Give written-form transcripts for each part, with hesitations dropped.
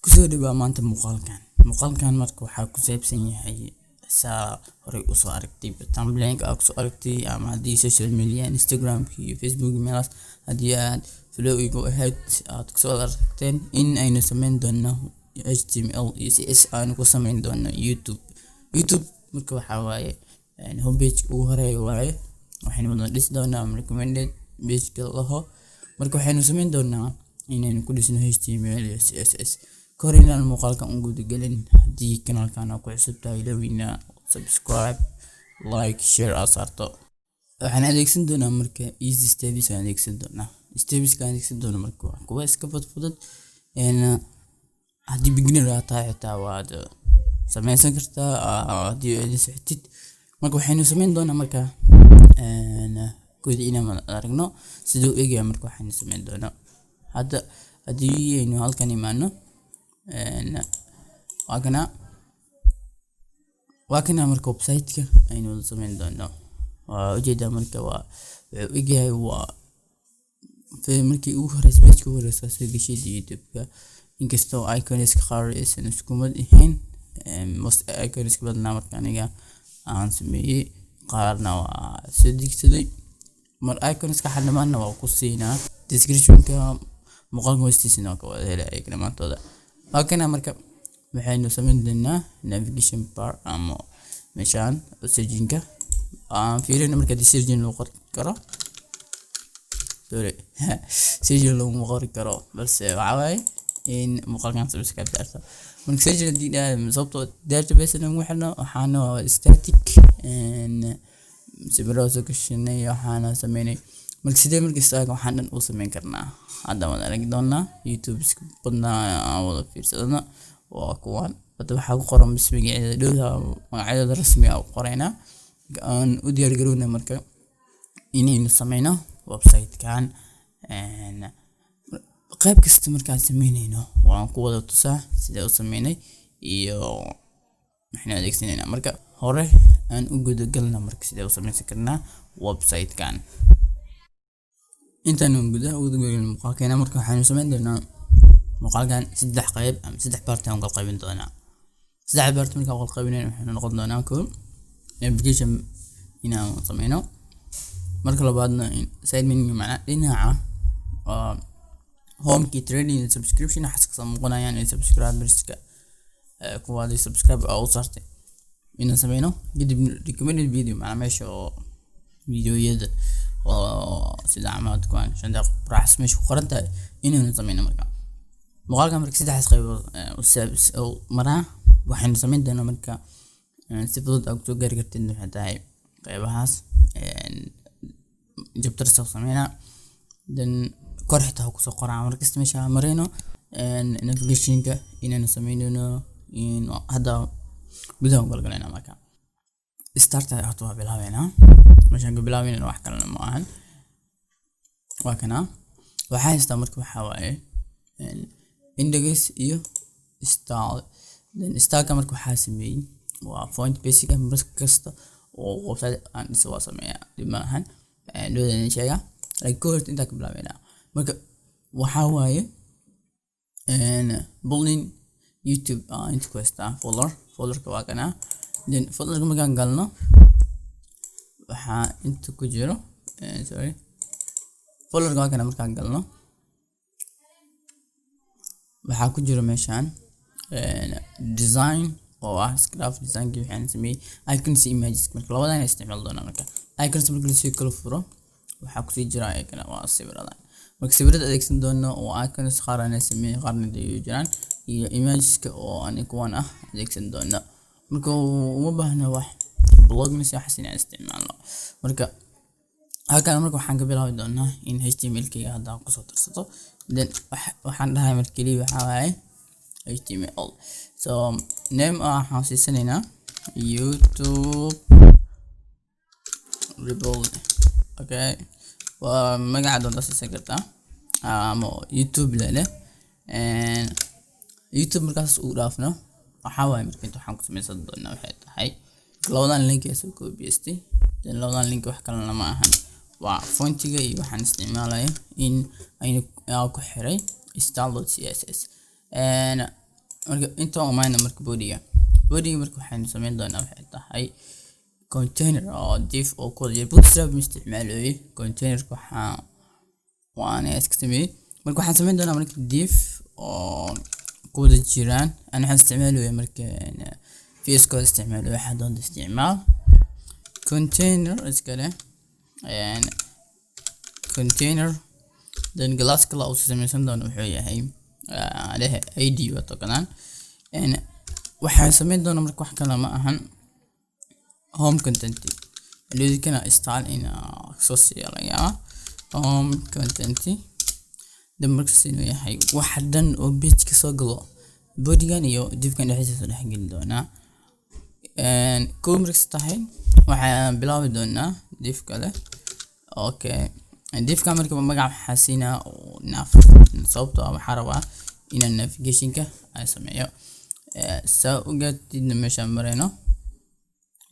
kusoo dhawaa maanta muuqaalkan marka waxaa ku saabsan yahay saa horey u soo aragtay thumbnail-ka aad soo aragtay ama haddii social media Instagram iyo Facebook meelaas haddii aad follow igu ahayd aad ku soo aragteen in aynu sameyn doono HTML iyo CSS aynu ku sameyn doono YouTube marka waxaa waaye homepage ugu horeeya waaye waxaynu wada dhisi doonaa recommended page laho marka waxaynu sameyn doonaa inaynu ku dhisno HTML iyo CSS korina muuqaalka ugu gudagelin haddii kanaalkan ku cusub tahay lawina subscribe like share asarto waxaan adeegsan doonaa marka easy steps aan adeegsan doonaa marka kuwa iska fudud haddii beginner aad tahay xitaa waad sameysan kartaa haddii aad sixtid marka waxaynu sameyn doonaa marka inaan aragno sidoo eegaya marka waxaynu sameyn doonaa hadda haddii aynu halkan imaano waa kana marka website-ka aynu sameyn doono ujeeda marka waa eegaya waa markii ugu horreysay page ugu horreysay soo gashay YouTube-ka inkastoo icons qaar aysan isku mid ahayn most icons badana marka aniga aan sameeyay qaarna waa soo digsaday mar icons ka xadamaana waa ku siinaa description-ka muuqaalka hoostiisana ka wada helay dhamaantooda halkan marka waxaynu sameyn doonaa navigation bar ama meeshaan searching-ka aan fiirino marka searching loo qori karo searching loo qori karo balse waxa waaye in muuqaalkan subscribe daarto marka searching diida sababtoo database aan waxna waxaana static sibiro soo gashanay waxaana sameynay marka sidee marka isaga waxaan dhan u sameyn karnaa hadda waan arag doonaa YouTube isku badnaa wada fiirsadana waa kuwan hadda waxaa ku qoran bismigeeda dhowda magacyada rasmi ah qorayna aan u diyaar garownaa marka inaynu sameyno website-kan qayb kasta markaan sameynayno waan ku wada tusaa sidee u sameynay iyo maxaan adeegsanaynaa marka hore aan u gudagalna marka sidee u sameysan karnaa website-kan intaan gudaha ugu gudagalno muuqaalkeena marka waxaanu sameyn doonaa muuqaalkan saddex qayb ama saddex part aan kala qaybin doonaa saddex part marka kala qaybinayno waxaanu noqon doonaa navigation inaan sameyno marka labaadna side menu macna dhinaca home key trading subscription xaska muuqanayaan in subscribers-ka kuwaadi subscribe oo sartay inaan sameyno kadib recommended video macna meesha oo videoyada sida amaad kuwan shan daqiiqo raax meesha ku qoran tahay inaynu sameyno marka muuqaalka marka saddex qaybood oo maraa waxaynu sameyn doonaa marka si fudud aad soo gaari kartid waxay tahay qaybahaas jabtar soo sameynaa dan kor xitaa ku soo qoraa markasta meesha marayno navigation-ka inaynu sameynayno in hadda gudaha u galgalayna marka start ayuu waa bilaabeynaa meeshaan ka bilaabeyna wax kale ma ahan waa kana waxa haysta marka waxa waaye index iyo style then style marka waxa sameeyay waa font basic marka kasta oo website aan soo sameeyaa dimahan doodan sheega like course inta ka bilaabeyna marka waxa waaye building YouTube into questa folder-ka waa kana then folder-ka markaan galno waxa inta ku jiro folder-ka waa kana markaan galno waxa ku jiro meeshaan design oo ah graph design-ki waxaan sameeyay icons images marka labadaan isticmaal doonaa marka icons marka la soo kala furo waxa ku sii jira icon waa sawirada marka sawirada adeegsan doono oo icons qaar aan sameeyay qaarna ay jiraan iyo images-ka oo aan kuwan ah adeegsan doono marka uma baahna wax blog mise xasin isticmaalno marka halkan marka waxaan ka bilaabi doonaa in HTML-kayga hadda ku soo darsato then waxaan dhahay marka kaliya waxa waaye HTML so name waxaan siisanayna YouTube rebuild okay waa magaca doonta siisan kartaa ama YouTube leh YouTube markaas uu dhaafno waxa waaye marka inta waxaan ku sameysan doonaa waxay tahay labadan link ee soo koobiyay then labadan link wax kale lama ahan waa fontiga iyo waxaan isticmaalay in aynu ku xiray style.css marka inta oo maan marka body marka waxaan sameyn doonaa waxay tahay container oo div oo kooda iyo bootstrap isticmaalayo container waana iska sameeyay marka waxaan sameyn doonaa marka div oo kooda jiraan ana waxaan isticmaalayo marka VS Code isticmaalayo waxa doonta isticmaal container iskale and container then class kala oo sameeysan doona wuxuu yahay lehe id wato kanaan and waxaan sameyn doonaa marka wax kale ma ahan home content اللي كنا install in social home content دمركس إنه يحي واحدا وبيت كسوقله بوديان يو ديف كان يحس صلاح جلدونا كومركس تحين وح بلاوي دونا ديف كله أوكي ديف كاميرا كمان مقع حسينا وناف صوبته أو حربة إن النافيجيشن كه أسميه سو قد نمشي مرينا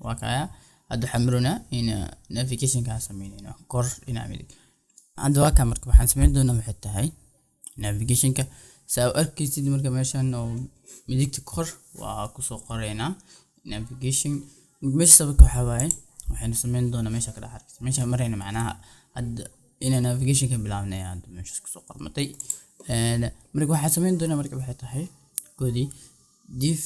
وكايا هذا حمرنا إن نافيجيشن كه أسمينه كور إن عملي عند واقع مركب حنسمين دونا محتة هاي navigation ka saa arkaysid marka meeshan oo midigta kor waa ku soo qorayna navigation meesha sababka waxa waaye waxaan sameyn doonaa meesha kala xarkis meesha marayna macnaha had ina navigation ka bilaabnay aad meesha ku soo qormatay marka waxaan sameyn doonaa marka waxay tahay koodi div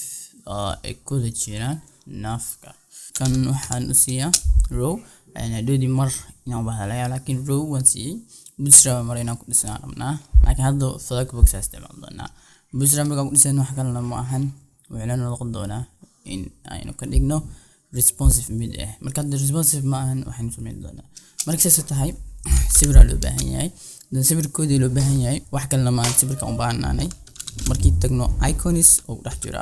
ee kooda jiraan nafka kan waxaan u siiyaa row ana doodi mar inaan bahalaya laakiin row waan siiyay bootstrap marayna ku dhisnaa rabnaa laakiin hadda Flexbox isticmaal doonaa bootstrap marka ku dhisnaa wax kale ma ahan waxaan noqon doonaa in aynu ka dhigno responsive mid marka responsive ma ahan waxaan sameyn doonaa marka sidaas tahay sawir loo baahan yahay dan sawirkoodii loo baahan yahay wax kale ma ahan sawirka u baahanaanay markii tagno icons oo dhex jira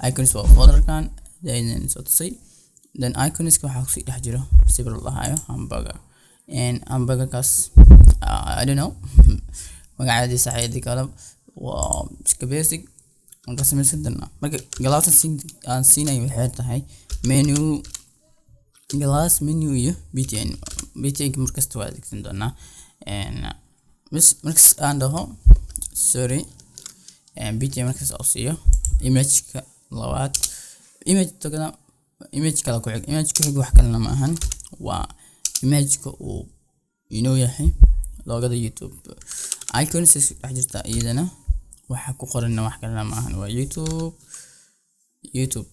icons waa folderkan then soo tusay then icons waxa ku sii dhex jiro sawir la hayo hamburger and hamburger kas I don't know magacaadi saxeeyay kala waa iska basic marka sameeysan doona marka glass aan siinay waxay tahay menu glass menu iyo btn markasta waa adeegsan doona and markas aan dhaho sorry and btn markas oo siiyo image ka labaad image kala ku xig image ku xig wax kale ma ahan waa image ka uu inoo yahay loogada YouTube icons dhex jirta iyadana waxa ku qoran wax kale ma ahan waa YouTube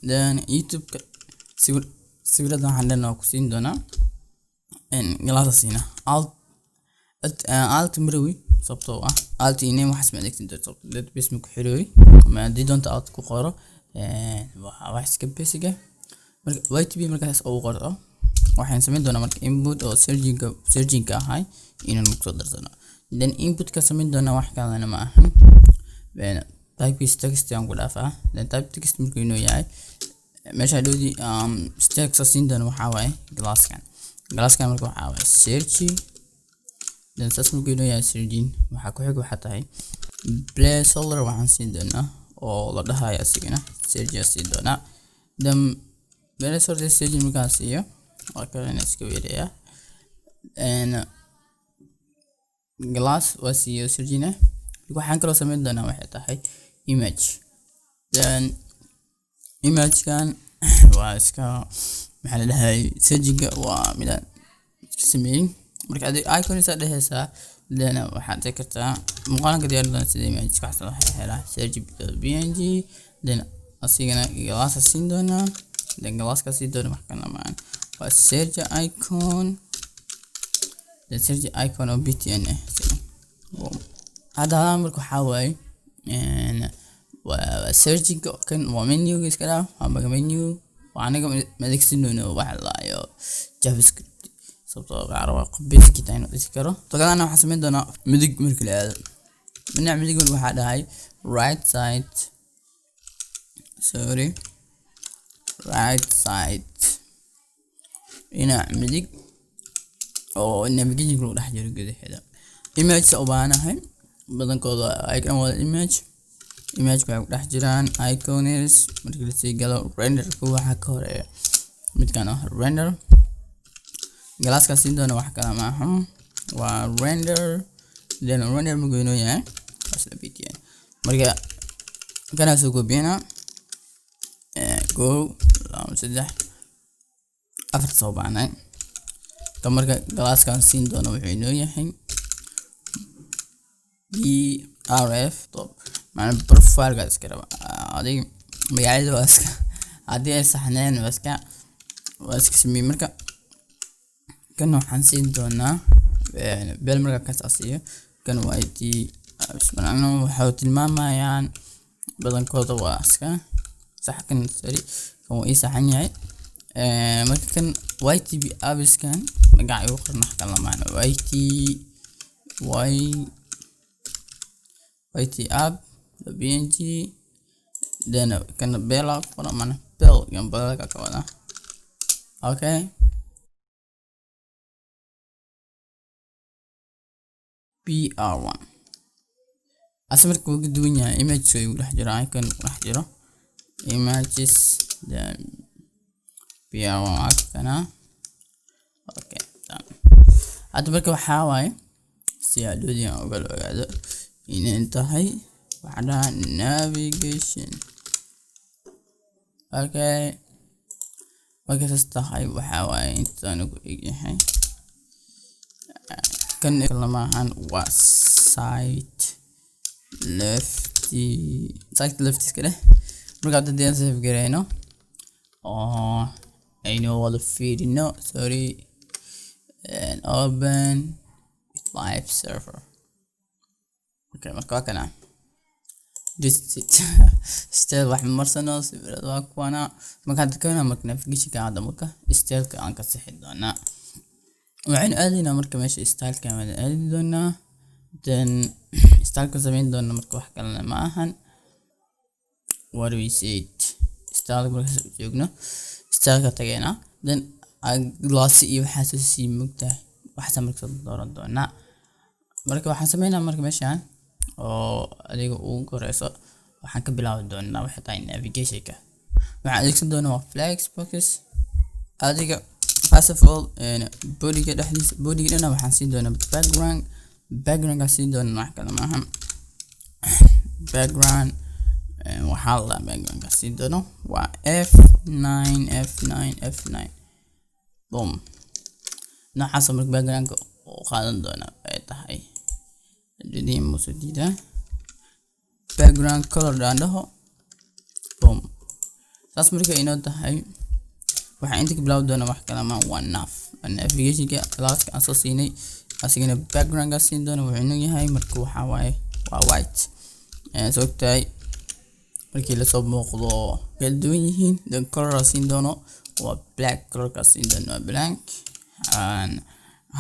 then YouTube sawirada waxaan dhanaa ku siin doonaa in glass siina alt marawi sababtoo ah alt inay wax isma adeegsan doonto dad bismi ku xiriiri ma hadii doonta alt ku qoro wax iska basic marka YTB markaas oo qorto waxaan sameyn doonaa marka input oo searching ka ahay inaan ku soo darsano then input ka sameyn doonaa wax kale ma ahan type text aan ku dhaafaa then type text markuu inoo yahay meesha doodi text siin doona waxa waaye glasskan marka waxa waaye searching then saas markuu inoo yahay searching waxa ku xig waxa tahay placeholder waxaan siin doonaa oo la dhahayo asigana searching siin doonaa then placeholder searching markaas iyo وكان اسكويريا ان glass واسيو سيرجينا waxaan kala sameyn doonaa waxay tahay image then image kan waa iska maxaa la dhahay searching waa midaan iska sameeyay marka icon isa dhehaysa then waxaad kartaa muuqaalka diyaar doona sida image ka xasal waxay helaa search.png then asigana glass siin doonaa then glass ka siin doonaa marka lamaan search icon the search icon of btn hada marka waxa waaye waa searching kan waa menu iska daa ama menu waa anaga adeegsanayno wax la iyo javascript sababtoo ah basic taan dhisi karo tagana waxa sameyn doona midig marka la aado dhinaca midig waxa dhahay right side ina midig oo navigation ku dhex jiro gudaheeda image oo baanahay badankooda icon wada image ku dhex jiraan icons markii la sii galo render ku waxa ka horeeya midkan render glass ka siin doona wax kale ma aha waa render then render magoono yahay asla btn marka kana soo goobina go lama saddex afar soo baanay marka glasskan siin doono wuxuu inoo yahay brf top macna profile ga iska raba adiga magaalada waaska hadii ay saxneen waaska samee marka kan waxaan siin doonaa beel marka ka saasiyo kan waa IT bismillah waxa tilmaamayaan badankooda waaska sax kan sari kan waa saxan yahay marka kan YTB apps kan magaca uu qorna kan lamaan YT app png dan kan bela qorna mana bel yang bela ka wada okay PR1 asmarka uu guduwan yahay image ay u dhex jiro icon ku dhex jiro images dan PR1 kana okay hadda marka waxa waaye si aad u ogaado inay tahay waxda navigation okay marka tahay waxa waaye intaan ugu egyahay kan kalamahan waa site left iskale marka hadda save gareyno aynu wada fiirino sorry and open live server okay marka kana just still wax marsano sawirada waa kuwana marka hadda kana marka navigation ka hadda marka style ka aan ka sixi doonaa waxaan aadina marka meesha style ka aan aadi doonaa then style ka sameyn doonaa marka wax kale ma ahan what we said style marka joogno style ka tagayna then glass iyo waxa sii mugtaa waxa marka dooran doonaa marka waxaan sameynaa marka meeshaan oo adiga uu koreyso waxaan ka bilaabi doonaa waxa tahay navigation ka waxaan adeegsan doonaa Flexbox adiga first of all body ga dhexdiisa body ga waxaan siin doonaa background ka siin doonaa wax kale ma ahan background waxa la background ka siin doonaa waa F9 boom noocaas marka background ka oo qaadan doonaa ay tahay jadi musudida background color dhaho boom saas marka inoo tahay waxa inta ka bilaw doona wax kale ma navigation ka class ka soo siinay asigana background ka siin doona wuxuu inoo yahay marka waxa waaye waa white soo tahay markii la soo muuqdo kala duwan yihiin dan color siin doono waa black color ka siin doono blank and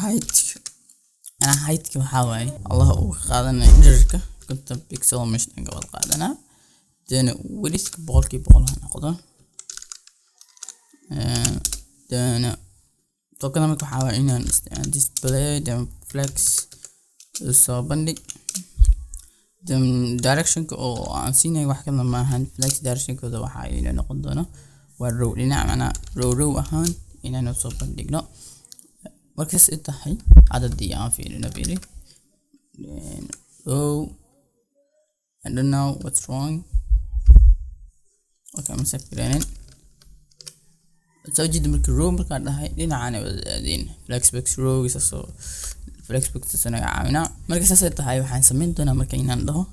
height ka waxa waaye Allah uu qaadanay dhererka konton pixel mesh ka wada qaadana then width boqolkiiba boqol noqdo then token marka waxa waaye inaan display then flex so bandhig then direction ka oo aan siinay wax kale ma ahan flex direction ka waxa ay noqon doona waa row dhinac macna row ahaan inaan soo bandhigno markaas ay tahay cadadii aan fiirino I don't know what's wrong okay I'm separating so jid marka row marka dhahay dhinacana wada aadeen Flexbox row so Flexbox sanaga caawina markaas ay tahay waxaan sameyn doonaa marka inaan dhaho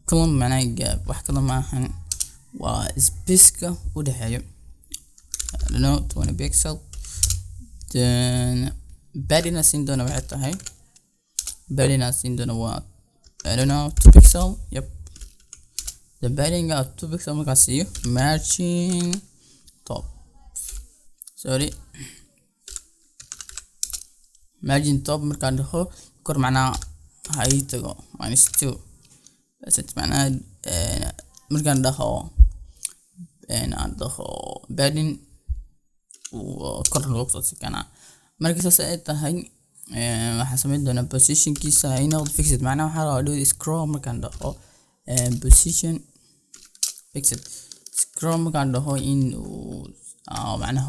column macnaheedu wax kale ma ahan waa space-ka u dhaxeeyo I don't know 20 pixel then badina siin doona waxay tahay badina siin doona waa I don't know 2 pixel yep the badinga 2 pixel marka siiyo matching top sorry margin top marka dhaho kor macnaa hay tago -2 bas macnaa marka dhaho aan dhaho badin kor loo soo sikana marka saas ay tahay waxa sameyn doona position kiisa ay noqdo fixed macnaa waxa la dhaho scroll marka dhaho position fixed scroll marka dhaho in macnaa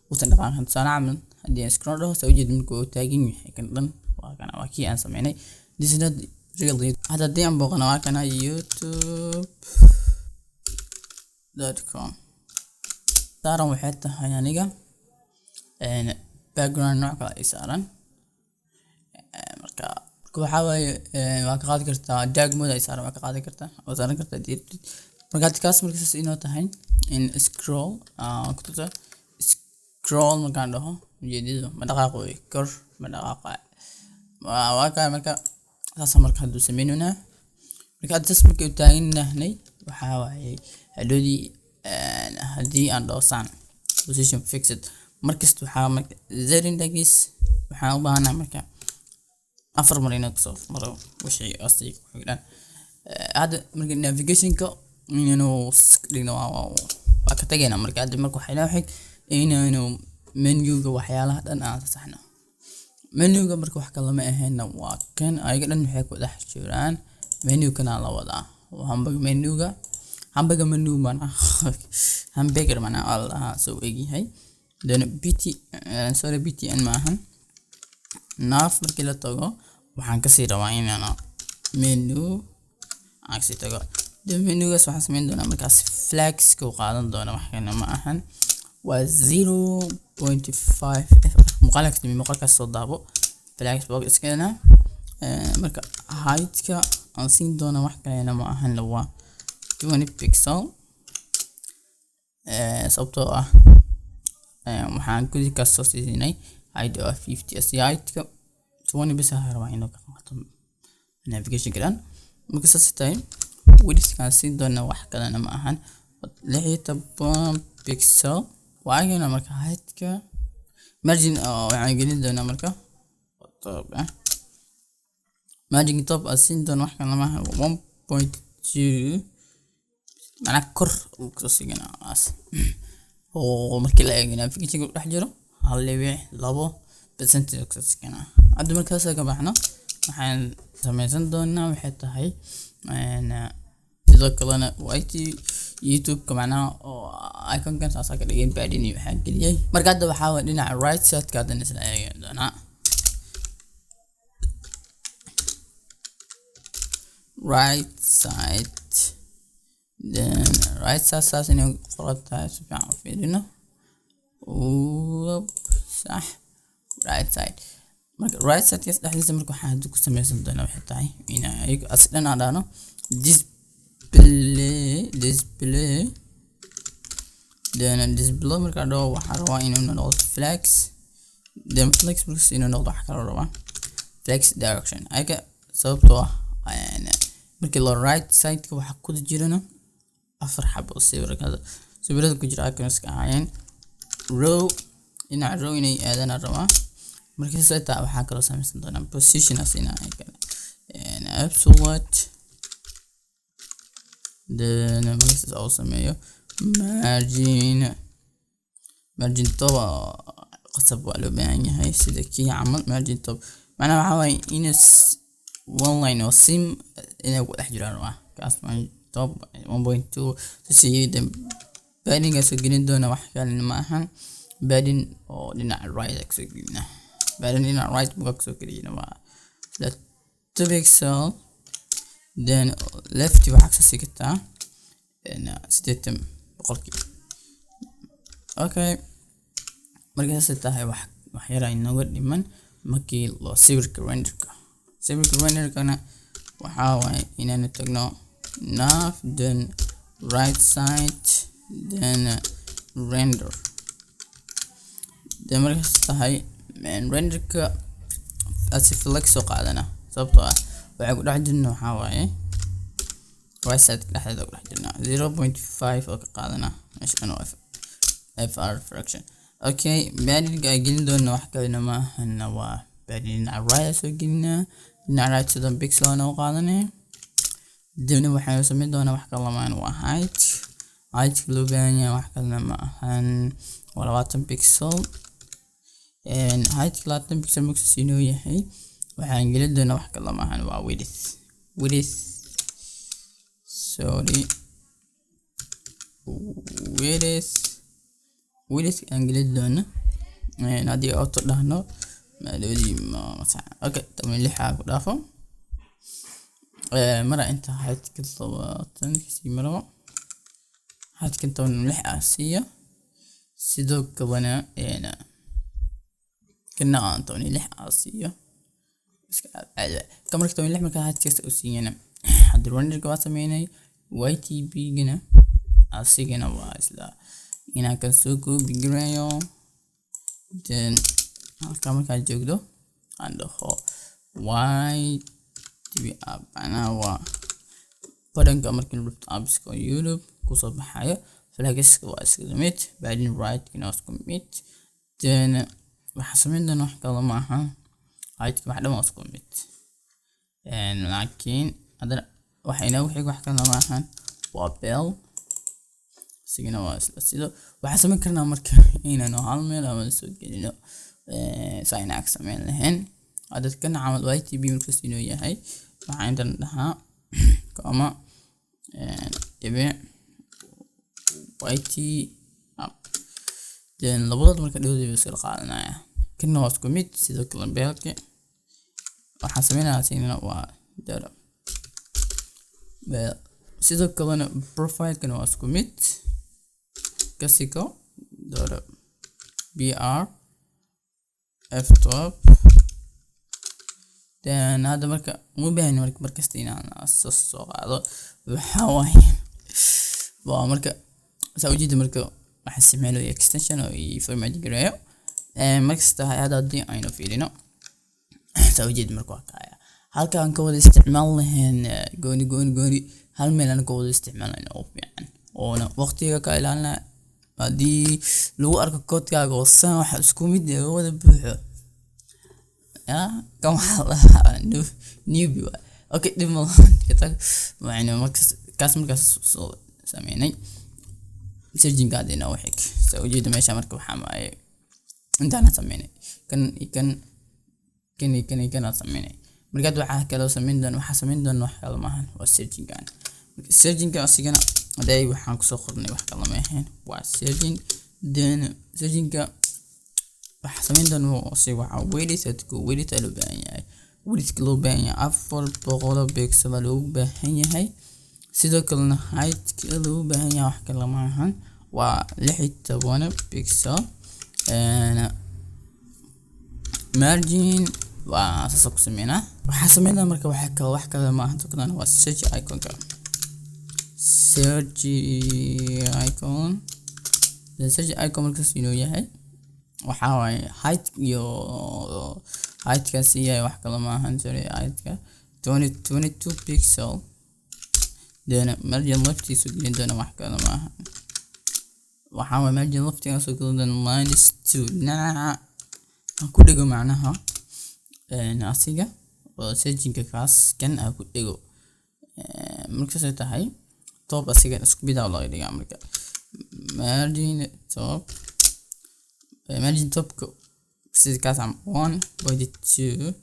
uu tan dhaqan sanaaman hadii scroll dhaho soo jeedin ku taagin yahay kan dhan waa kana waa kii aan sameynay this is not really hada dii aan booqano waa kana youtube.com saaran waxay tahay aniga background nooc kale ay saaran marka waxa waaye waa ka qaadi kartaa dark mode ay saaran waa ka qaadi kartaa oo saaran kartaa direct marka taas markaas inoo tahay in scroll kututa scroll markaan dhaho ujeedadu ma dhaqaaqo kor ma dhaqaaqa waa ka marka taas marka haduu sameynona marka taas marka u taaganahay waxa waaye hadii aan dhoosan position fixed markasta waxa marka zerindagiis waxa u baahanaa marka afar mar inuu soo maro wixii asii ku xigdan hada marka navigation-ka inuu dhigno waa ka tagayna marka hada marka waxa ilaa xig inuu menu-ga waxyaalaha dhan aan saxno menu-ga marka wax kale ma ahayn waa kan ayaga dhan waxay ku dhex jiraan menu-kana la wadaa hamburger menu mana hamburger mana Allah soo eegyahay dan btn maahan naaf markii la tago waxaan ka sii rabaa inaan menu aan sii tago menu-gaas waxaan sameyn doonaa markaas flags ku qaadan doona wax kana ma ahan waa 0.5 muuqaalkaas soo daabo flags box iskana marka height-ka aan siin doona wax kale ma ahan waa 20 pixel sababtoo ah waxaan kudi ka soo siinay height of 50 as height-ka 20 bisa rabaa inuu ka qaato navigation kan marka saastay width-ka siin doona wax kale ma ahan 16 pixel waagana marka height-ka margin waxaan gelin doonaa marka top margin top asin doona wax kale ma ahan 1.2 mana kor uu soo sigana as oo markii la eego navigation-ka dhex jiro 1.2% uu soo sigana hadda markaas ka baxno waxaan sameeysan doonaa waxay tahay sidoo kalena youtube-ka macnaha oo icon-kan saas ka dhigay badin iyo waxaan geliyay marka hadda waxa waa dhinaca right side-ka hadda isla eegi doonaa right side then right side saas inuu qortahay si fiican u fiirino صح right side marka right side yes dhaxdiisa marka waxaan ku sameeysan doonaa waxay tahay in ay aslan aadano display then display marka dhoo waxaan rabaa inuu noqdo flex then flex marka inuu noqdo wax kale rabaa flex direction ayaga sababtoo ah marka la right side-ka waxa ku jirana afar xabo sawirada ku jira icons-ka ayaan row inay aadana rabaa marka sayta waxa kala sameeysan doonaa position asina ay kale absolute then marka oo sameeyo margin top qasab waa loo baahan yahay sida kii camal margin top macnaha waxa way in one line oo sim inay ku dhex jiraan waa kaas top 1.2 si padding soo gelin doona wax kale ma ahan padding oo dhinaca right soo gelina padding dhinaca right box soo gelina waa 2 pixel then left waxa ka sigtaa siddeetan boqolkiiba okay markaas tahay wax yar ay nooga dhiman markii loo sawirka renderkana waxa way inaan tagno nav then right side then render then markaas tahay renderka as flex soo qaadana sababtoo ah waxa ku dhex jirna waxa waaye right side dhexdeeda ku dhex jirna 0.5 oo ka qaadana meeshan oo fr fraction okay padding ay gelin doona wax kale ma ahna waa padding right soo gelina right side pixel oo qaadana dibna waxaan sameyn doonaa wax kale ma waa height loo baahan yahay wax kale ma ahan 20 pixel height 20 pixel marka inuu yahay waxaan gelin doonaa wax kale ma ahan waa width sorry width aan gelin doonaa hadii auto dhahno maadadii ma okay 16 ku dhaafo mara inta height-ka 20 kasii maro height-ka 16 asiya sidoo kalena kana aan 16 asiya iska caadi kamar 16 marka height-ka u siiyana hadda render-ka waa sameynay YTB-gana asigana waa isla inaan ka soo copy gareeyo then halka markaan joogdo aan dhaho YTB app ana waa badanka markii la dhufto apps-ka YouTube kusoo baxayo flags-ka waa isla mid binding right-kana waa isku mid then waxa sameyn doona wax kale ma aha height-ka wax dhan waa isku mid laakiin hadda waxayna wixii wax kale ma aha waa bell sigina waa sidoo waxa sameyn karnaa marka inaan hal meel ama soo gelino sign act sameyn lahayn dadkan camal YTB markaas inuu yahay waxaan intan dhahaa kama ibe YT app then labadooda marka dhawdii soo qaadanaya kana waa isku mid sidoo kale beelka waxa sameynaa siinna waa dara sidoo kalena profile-kana waa isku mid kasiko dara BR F top then hada marka mu baahan markasta inaan soo qaado waxa waaye waa marka saujida marka waxa sameeyo extension oo format gareeyo markasta hada hadii aynu fiirino saujida marka waa kaya halka aan ka wada isticmaal lahayn gooni hal meel aan ka wada isticmaalayno oo fiican oo waqtiga ka ilaalina hadii lagu arko code-kaaga oo san waxa isku mid ah wada buuxo كم حلا نيوبي اوكي دم كتاك يعني مكس كاس مركز ساميني سيرجين قاعدين وحك سو جيد ماشي مركب حماي انت انا ساميني كان ساميني مركز waxa kale sameyn doon waxa sameyn doon wax kale ma ahan waa searching asigana haday waxaan ku soo qornay wax kale ma ahan waa searching waxa sameyn doon si waxa wedit loo baahan yahay wedit loo baahan yahay afar boqol pixel loo baahan yahay sidoo kalena height loo baahan yahay wax kale ma ahan waa 16 pixel margin waa asas ku sameeyna waxa sameeyna marka wax kale ma ahan tukadana waa search icon markaas inuu yahay waxa waaye height ka siiyay wax kale ma ahan height ka 22 pixel then margin left is gelin doona wax kale ma ahan waxa waaye margin left ka soo gelin doona -2 aan ku dhigo macnaha asiga oo searching kaas kan aan ku dhigo markaas ay tahay top asiga isku bidaa loo dhigaa marka margin top sida kaas am 1.2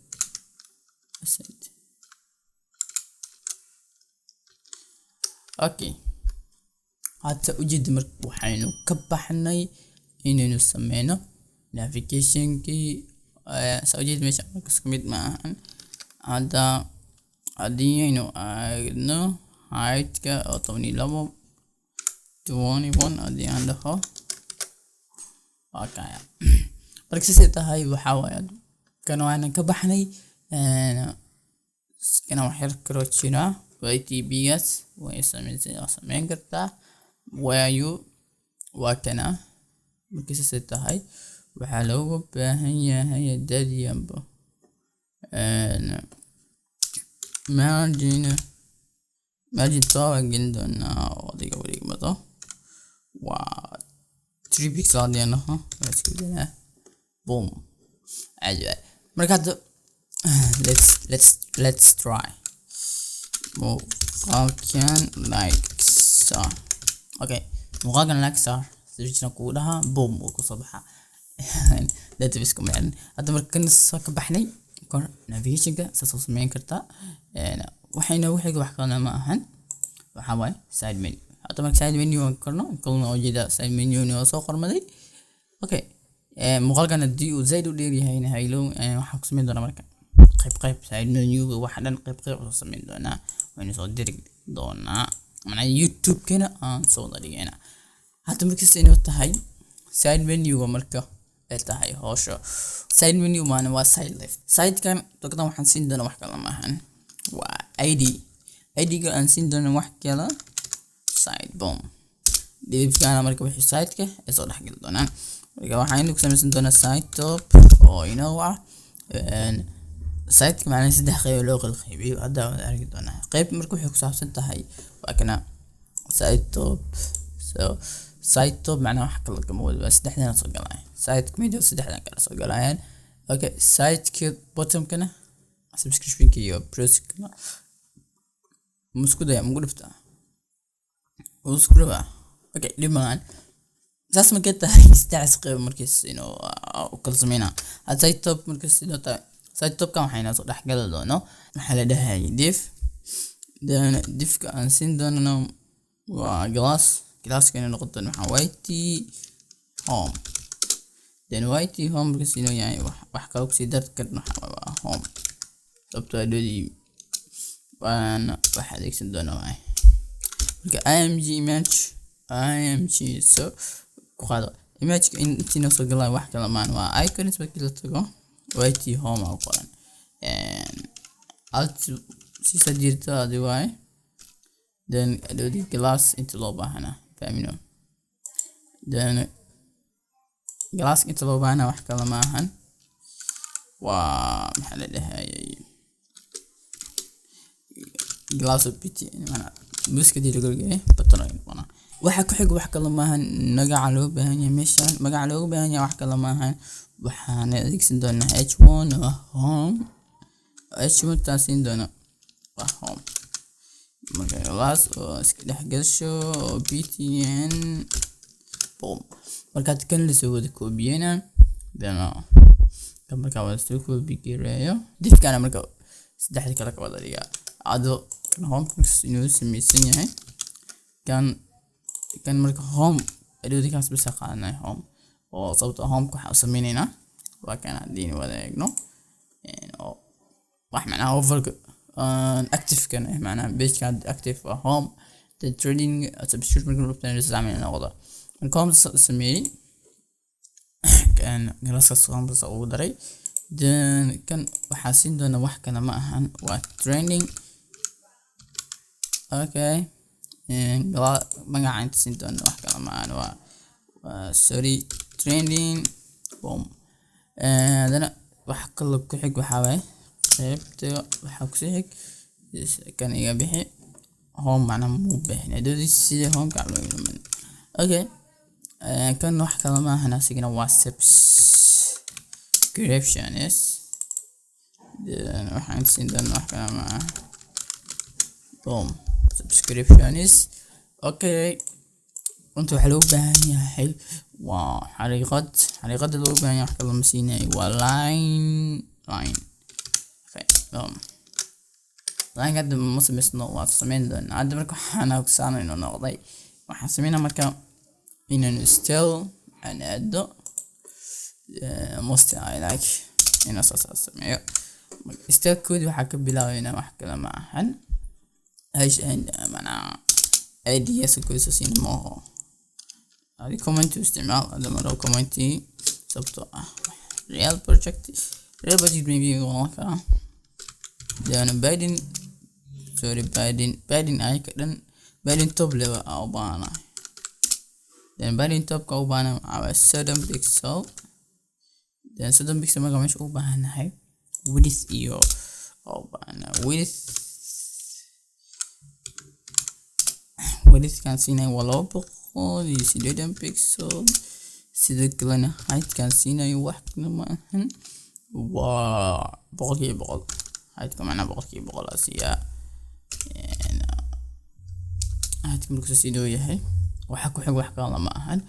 okay hadda ujeed marka waxaynu ka baxnay inaynu sameeyno navigation-kii ujeed meesha isku mid ma ahan hadda hadiyaynu aagno height-ka oo 21 hadii aan dhaho okay marka sidee tahay waxa waaye kan waan ka baxnay kana wax yar karo jira YTB-gas way sameyn kartaa waa kana marka sidee tahay waxa looga baahan yahay dadiyamba margin tawa gelin doona wadiga wareegmado waa 3 pixel diana let's go there boom ajay marka let's try muqaalkan like so okay muqaalkan like so sirjina ku dhaha boom oo ku soo baxa database kuma yalan hadda markan soo ka baxnay kor navigation-ka soo sameyn kartaa waxayna wixii wax kale ma ahan waxa waaye side menu hadda marka side menu karno kulna oo jeeda side menu oo soo qormaday okay muqaalkan hadii uu zaid u dheer yahay haylo waxa ku sameyn doona marka qayb side menu waxa dhan qayb oo sameyn doona waynu soo diri doona mana YouTube kana aan soo dhigayna hadda markii inuu tahay side menu marka ay tahay hoosho side menu maana waa side left side kan dadkan waxaan siin doona wax kala maahan waa ID ga aan siin doona wax kala side boom dibkana marka wixii side ka ay soo dhaxgal doonaan marka waxaan ku samaysan doonaa side top oo inoo side ka macna saddex qayb loo kala qaybiyo hadda waan arki doonaa qayb marka waxay ku saabsan tahay waa kana side top so side top macna wax kala gamood waa saddexdan soo galay side mid saddexdan kala soo galayaan okay side ka bottom kana subscription ki iyo price kana muskuda mugudifta uskuba okay dhimaan saas ma ka tahay saddex qayb markiis inuu u kala sameeyna side top markiis sidoo tahay side top kan waxayna soo dhaxgal doono waxa la dhahay div ka aan siin doono waa glass kana noqoto waxa white home then white home markiis inuu yahay wax kale ku sii darka waa home sababtoo ah doodi waana waxa adeegsan doona waay marka img so ku qaado image intii soo galay wax kala maan waa icons markii la tago white home oo qoran alt si sajirta adi waay then adoodi glass inta loo baahana famino then glass inta loo baahana wax kala maahan waa maxaa la dhahay glass of pt mana muska diirgolgay patron wana waxa ku xig wax kala maahan magaca loo baahan yahay meeshan magaca loo baahan yahay wax kala maahan waxaan adeegsan doonaa h1 home h1 taasin doona home marka glass oo iska dhaxgasho btn boom marka kan la soo wada koobiyana dana marka waa soo koobigareeyo difkana marka saddexda kala ka wada dhiga ado home inuu samaysan yahay kan marka home adoodi kaas bisa qaadnay home oo sababta home waxa sameynayna waa kana diin wada eegno oo wax macnaha overka active kan macnaha page ka active home the trading subscription group tan isticmaalna noqdo marka home sameeyay kan galaaska home bisa ugu daray kan waxa siin doona wax kana ma ahan waa trending okay magaca inta siin doona wax kala maahan waa sorry trending boom hadana wax kala ku xig waxa waay qaybta waxa ku xig kan iga bixi home macna muu baahin adoodi sida home ka loo yimaado okay kan wax kala maahan asigana waa subscription is waxaan siin doona wax kala maahan boom subscription is okay inta waxa loo baahan yahay waa xariiqad loo baahan yahay wax kala ma siinay waa line okay line hadda ma sameysno waa sameyn doona hadda marka waxaan ogsaanayno noqday waxaan sameynaa marka inaan still and add most I like ina sameeyo still code waxa ka bilaabayna wax kala ma ahan mana ideas كويسة سينما هذه comment استعمال هذا مرة comment سبتو real project budget maybe والله لأن بعدين أي كذا بعدين top level أو بانا لأن بعدين top كأو بانا على 7 pixel لأن 7 pixel ما كمش أو بانا هاي width إيو أو بانا width كان سينا ولو بقول يسيدون بيكسل سيد كلنا height كان سينا واحد كمان بقول height كمان بقول أسيا height كم كسر سيدو يهي وحكوا حق وحكا الله معهن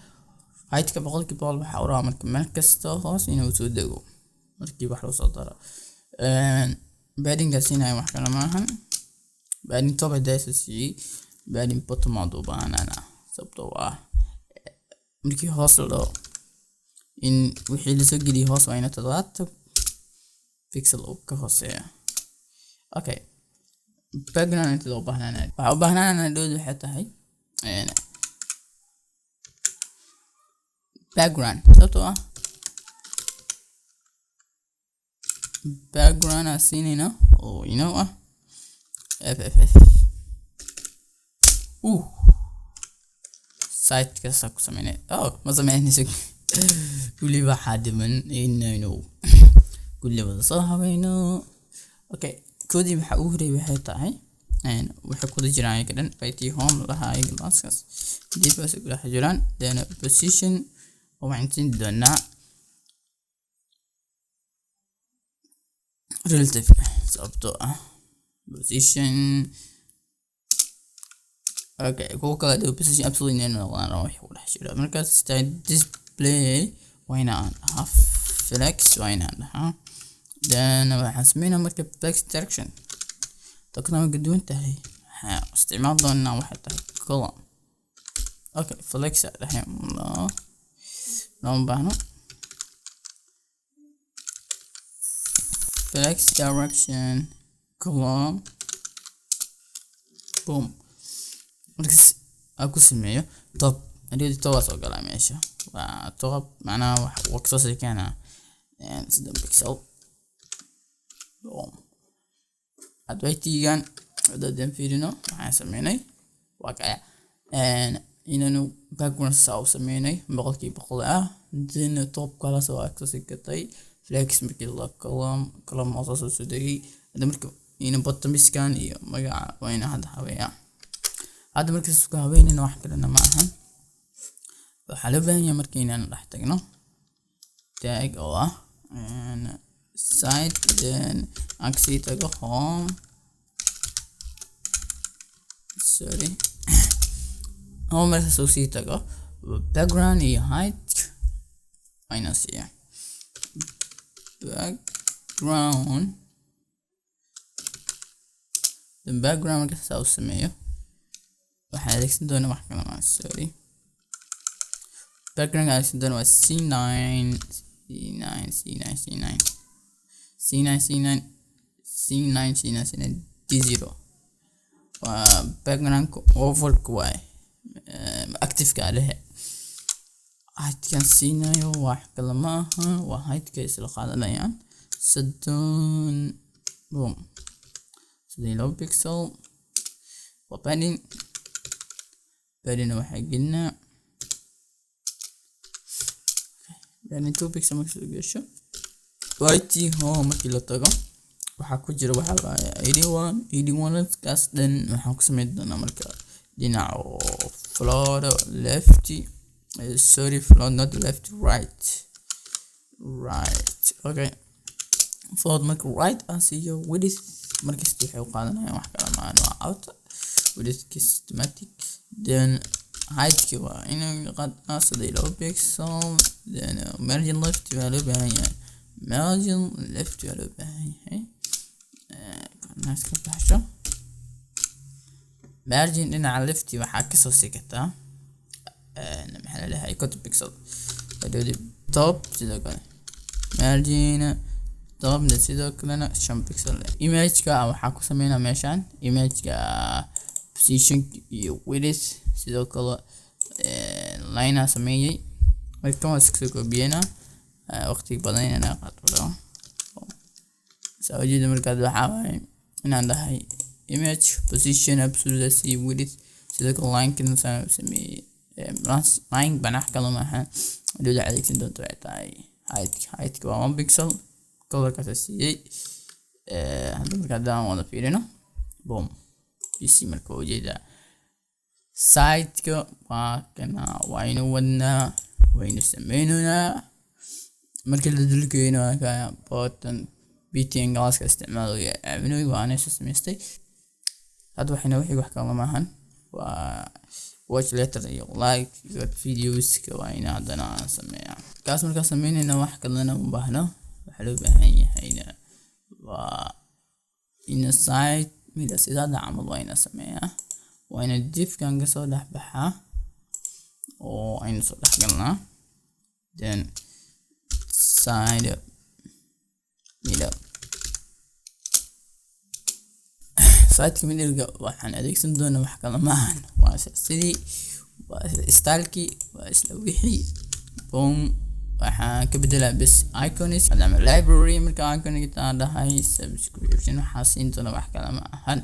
height كبقول بحاورها من كسته خاص إنه وتودجو مركي بحر وصدرة بعدين كان سينا واحد كلام معهن بعدين طبعا دايسي بعدين bottom adu baanana sabto waa markii hoos loo in wixii la soo geliyo hoos waa ina 7 pixel oo ka hooseeya. Okay, background inta loo baahnaan waxa u baahnaan dhood waxay tahay background sababtoo ah background asinina oo FFF site kasta ku sameynay ma sameynayso kulli waxa dhiman inaynu kulli wada soo habayno. Okay, koodii waxa uu horeeyay waxay tahay waxa ku jiraan ka dhan IT home lahaa glasses dib bas ku dhex jiraan then position oo waxaan doonaa relative sababtoo ah position. Okay, kuwa kala duwan position absolutely no waan wax ku dhex jira markaas style display wayna half flex wayna then waxaan sameynaa marka flex direction تقنعوا قدون تهي استعمال ضمننا واحد تهي column. اوكي فليكس الحين لا لون بهنا flex direction column boom مركز اكو سميه طب اريد تواصل قال ماشي طب معناه وقت وصل كان يعني 6 بكسل boom adwaytigan wadadan fiirino waxaan sameynay waa kaya inanu background saw sameynay boqolkiiba boqol then top kala soo access gatay flex markii la column oo soo sudagay marka in bottom scan iyo magaca wayna hada markii isku habeynayna wax kale ma ahan waxa la baahan yahay markii inaan dhex tagno tag oo site then axis tago home sorry home so see tago background iyo height minus here background the background ka soo sameeyo waxa adeegsan doona wax kale ma sorry background ka adeegsan doona waa C9 D0 background over كواي active كاله هاد كان سينايو واحد كلماها وهايد كيس القاعدة ليان سدون بوم سدين لو بيكسل وبعدين واحد قلنا بعدين 2 بيكسل مكسل قشو وايتي هو markii la tago waxa ku jira waxa ID1 kaas dhan waxaan ku sameyn doonaa marka dhinaca floor left sorry floor not left right okay floor marka right as iyo width marka waxay u qaadanayaan wax kala ma aha out width systematic then height ki waa inuu qad asday low pixel then margin left waa loo baahan yahay margin left waa loo baahan yahay naas ka baxsho margin dhinaca left waxa ka soo sigataa maxaa la leeyahay cut pixel badii top sidoo kale margin top sidoo kale 5 pixel image ka waxa ku sameynaa meeshan image ka position iyo width sidoo kale line sameeyay marka waan iska soo biyana waqti badan inaan qaato سأجد مركز وحاول إن عندها image position absolute width سيدك line كنا نسميه line بنحكي لما اللي عليك تندون تعطي height كوا 1 pixel color كاساسي هذا مركز ده وانا فيرنا boom بيسي مركز جيدا site كنا وينو ودنا وين سمينونا مركز دلكينا كان button BTN glass ka isticmaalayo abinoy waana sameystay hada waxina wixii wax kala maahan waa watch later iyo like videos ka waana hadana sameeyaa kaas marka sameynayna wax kalena u baahno waxa loo baahan yahay waa inside mida sidada amal waana sameeyaa waana div kan ka soo dhaxbaxa oo aynu soo dhaxgalnaa then side middle site middle waxaan adeegsan doonaa wax kale ma ahan waa sidii stylekii waa isla wixii boom waxaan ka bedelaa bas icons ama library marka iconic taan dhahay subscription waxaa siin doona wax kale ma ahan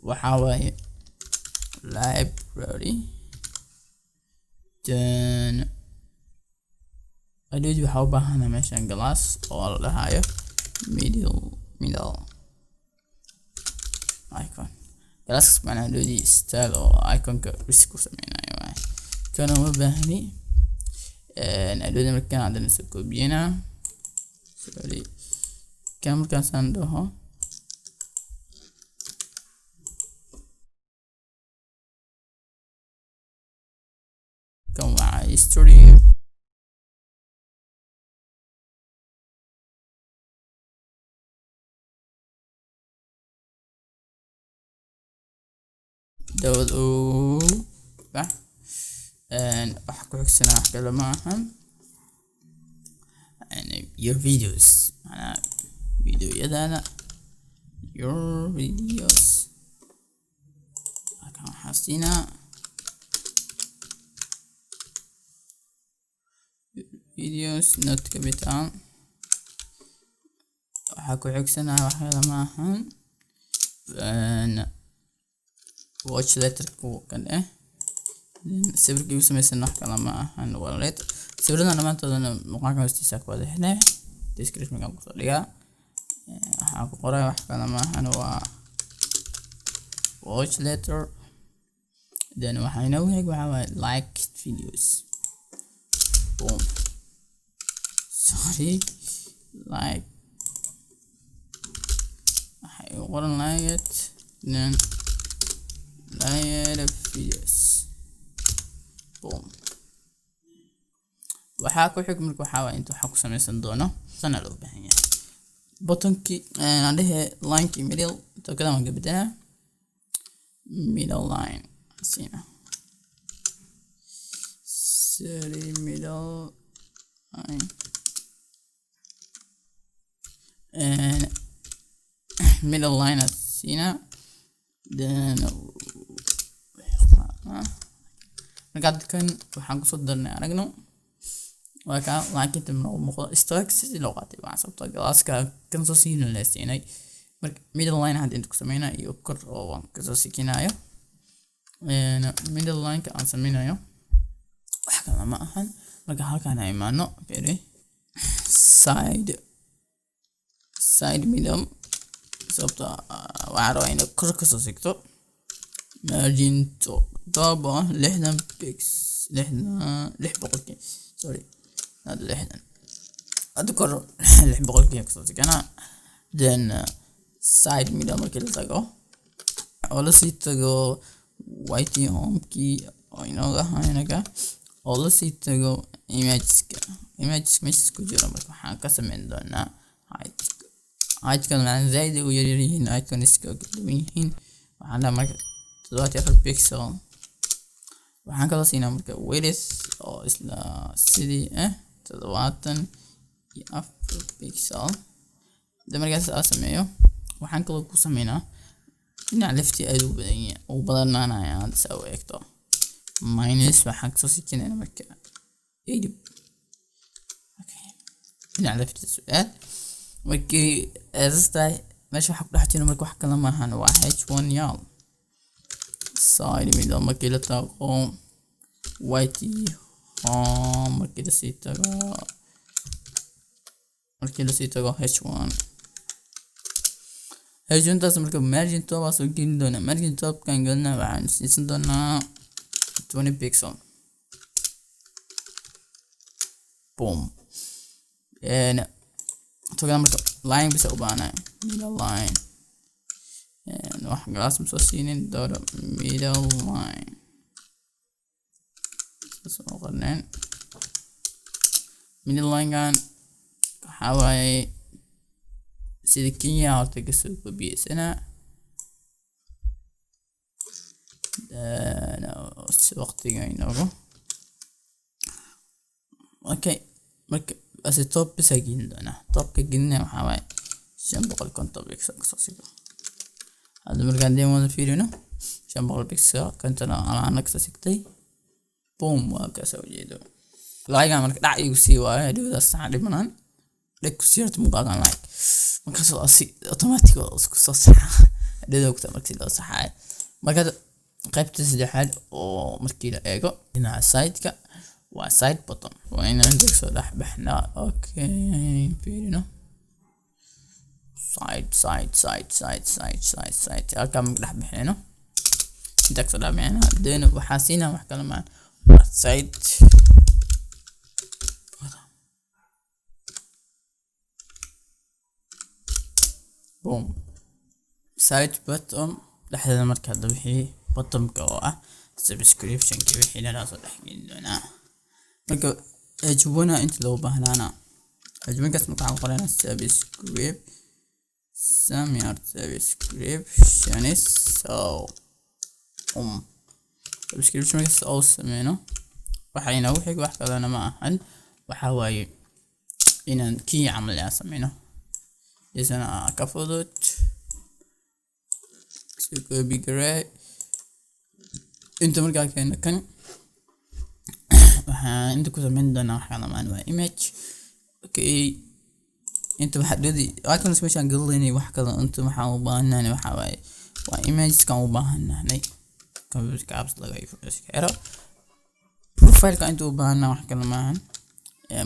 waxa waaye library then adoodi waxa u baahanaa meeshan glass oo la dhahayo middle icon glass macnaha adoodi style oo iconka risk ku sameynayo waay kana ma baahni adoodi markaan hadana soo koobiyana sorry kan markaan saan dhaho kan waa history dawad wax ku xigsanaa wax kale ma ahan your videos ana videoyadana your videos akan xasina videos not capital waxa ku xigsanaa wax kale ma ahan watch letter kan sawirkii u samaysan wax kale ma ahan waa letter sawirada dhamaantoodana muuqaalka hoostiisa ku wada helay description ka soo dhigaa waxa ku qoray wax kale ma ahan waa watch letter then waxayna u heeg waxa waaye like videos boom sorry like waxay u qoran like then like videos boom waxa ku xig marka waxa inta waxa ku samaysan doono sana loo baahan yahay buttonki aan dhahe line middle to kada ma gabadha middle line sina sorry middle line and middle line sina then markaad kan waxaan kusoo darnay aragno waa ka laakiin tamno muuqdo stock si loo qaatay waa sababta glasska kan soo siin la siinay marka middle line hadda inta ku sameeyna iyo kor oo waan ka soo sikinayo middle line ka aan sameynayo wax kale ma ahan marka halkaan ay imaano beere side middle sababta waa roo in kor ka soo sigto margin to daba 60 pix 600 sorry هذا لحنا أذكر 600 كيف صوتي أنا then side middle مركز تاجو ولا سيت تاجو whitey home key أو إنه هاي نجا ولا سيت تاجو images مش كجورا مركز حاكس من دونا height كان عن زايد ويريهن icons كدوينهن وعلى مركز دلوقتي آخر pixel waxaan kala siinaa marka width oo isla sidii 70 iyo 4 pixel markaas aan sameeyo waxaan kala ku sameynaa dhinaca lefti aad u badan yahay oo badanaanaya aad soo eegto minus waxaan kasoo sikinayna marka 80 okay dhinaca lefti su'aal markii asastay meesha waxa ku dhex jira marka wax kala ma ahan waa h1 yaal side middle markii la tago whitey home markii la sii tago h1 taas marka margin top soo gelin doona margin top kan galna waxaan siisan doonaa 20 pixel boom togan marka line bisa u baahnaa middle line wax glass soo siinin doodo middle line soo qorneen middle line kan waxa waaye sida Kenya horta ka soo koobiyaysan waqtiga inoogu okay marka as top bisa gelin doona topka gelina waxa waaye 550 pixel kasoo sigo هذا مركان ديمون فيرينو شامبر بيكسل كنت أنا نكسة سكتي بوم وكسو جيدو لايك مرك دع يوسي واي دو ذا الساعة دي منان لك سيرت مقاطع لايك مركز أصي أوتوماتيك وأسكو صح دو وقت مركز لو صح مركز قيبت سدحد أو مركيلة إيجو هنا سايد وسايد بوتون وين عندك صلاح بحنا أوكي فيرينو سايد كم راح بحنا انتك صلاح معنا دين وحاسينا وحكنا مع سايد بوم سايد بوتوم لحظة مركز ضبحي بوتوم كواه سبسكريبشن كيف حين لا صلاح جدنا مركز اجبونا انت لو بهنانا اجبونا كسمك عن قرينا سبسكريب ساميار سبسكريبشن سو سبسكريبشن كس او سمينو waxayna u xig wax kalena ma ahan waxa waaye inaan kii camal aan sameeyno isana ka fudud soo bigray inta markaa kan waxaan inta ku sameyn doonaa wax kale maan waa image okay inta waxa dhidi icon meeshaan galnay wax kale inta waxa u baahanahay waxa waaye waa image kan u baahanahay computer apps laga ifrashkaro profile kan inta u baahanahay wax kale maahan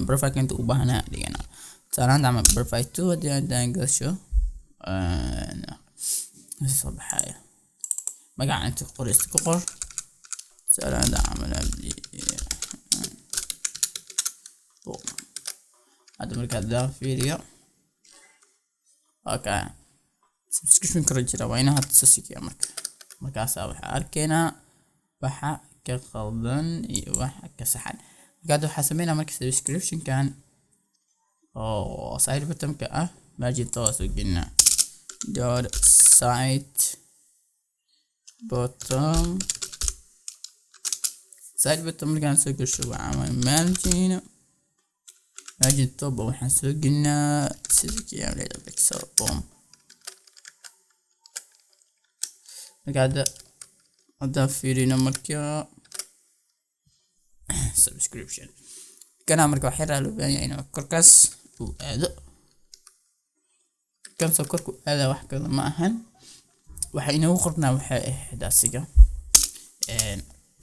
profile kan inta u baahanahay dhigana taran ama profile 2 hadii aan gasho soo baxaya magaca inta qorista ku qor taran amal abdi هذا مركز ده فيديو اوكي سبسكريبشن كرجرا وينها تسسك يا مركز waxa arkayna waxa ka qaldan iyo waxa ka saxan gaado xasameena markii subscription kan oo side button ka ah maaji toos u gina dot side button markaan soo gasho waa maaljina maaji top waxaan soo gina sidii aan leeyahay pixel boom هذا فيرينا مركا سبسكريبشن كان مركا حيرة لو باني أنا كركس وهذا كان سكركو هذا واحد ما أهن وحين وخرنا وحده سيجا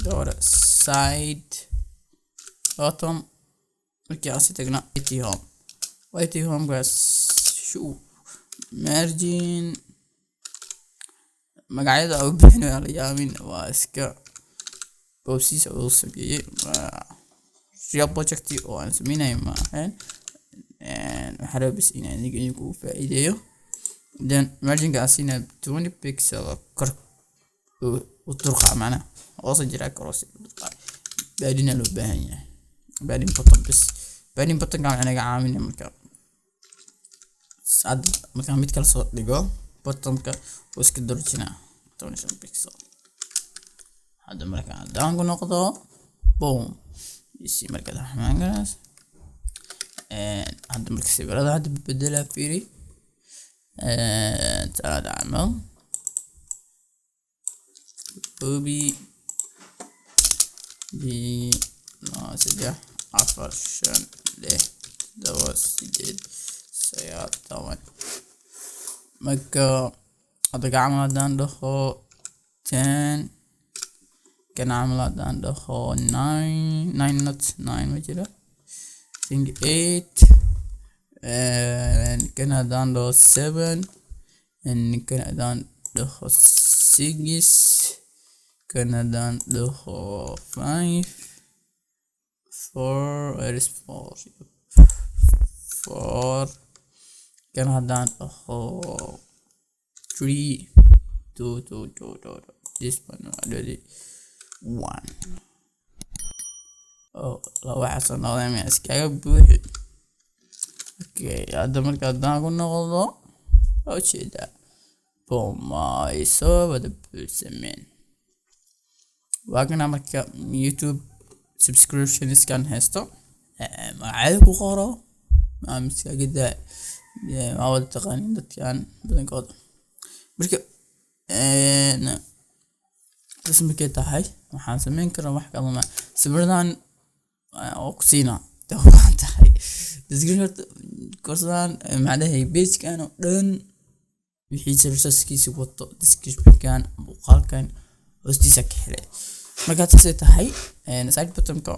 دور سايد بوتوم مركا أسيتنا ويتي هوم بس شو مارجين magacyada oo bixinayo la yaamin waa iska boobsiis oo sameeyay real project oo aan sameeyay ma ahan waxa la bis inaan igu faa'iideeyo then margin ga asina 20 pixel kor u turqa macna oo soo jira cross baadina loo baahan yahay baadin button ka anaga caawinay marka mid kala soo dhigo bottomka iska durjina 15 pixel hada marka daan ku noqdo boom isi marka waxaan hada marka sawirada hada bedela fiiri taada amal obi di sida afashan le dawas sided sayatan marka هذا عمل دان دخو 10 كان عمل دان دخو 9 not 9 مجرى think 8 كان دان دخو 7 كان دان دخو 6 كان دان دخو 5 4 is 4 كان دان دخو 3 2 this one already 1 لو حسن هذا ما اسكاب بوحي اوكي هذا مركز دان كنا غلط او شي ده بوم ما يسوى بدا بسمين واقنا مركز يوتيوب سبسكريبشن اسكان هستو ما عادكو خورو ما مسكا قدا ما ود تقانين دتيان بدن قود marka اسمه كده هاي وحاسة من كرة واحد الله ما سبردان أوكسينا توقعت هاي تسجيل كورسان معده بيج كانوا دون wixii serviceskiisa wato description-kan muuqaalkan hoostiisa ka helay markaad saasay tahay side button-ka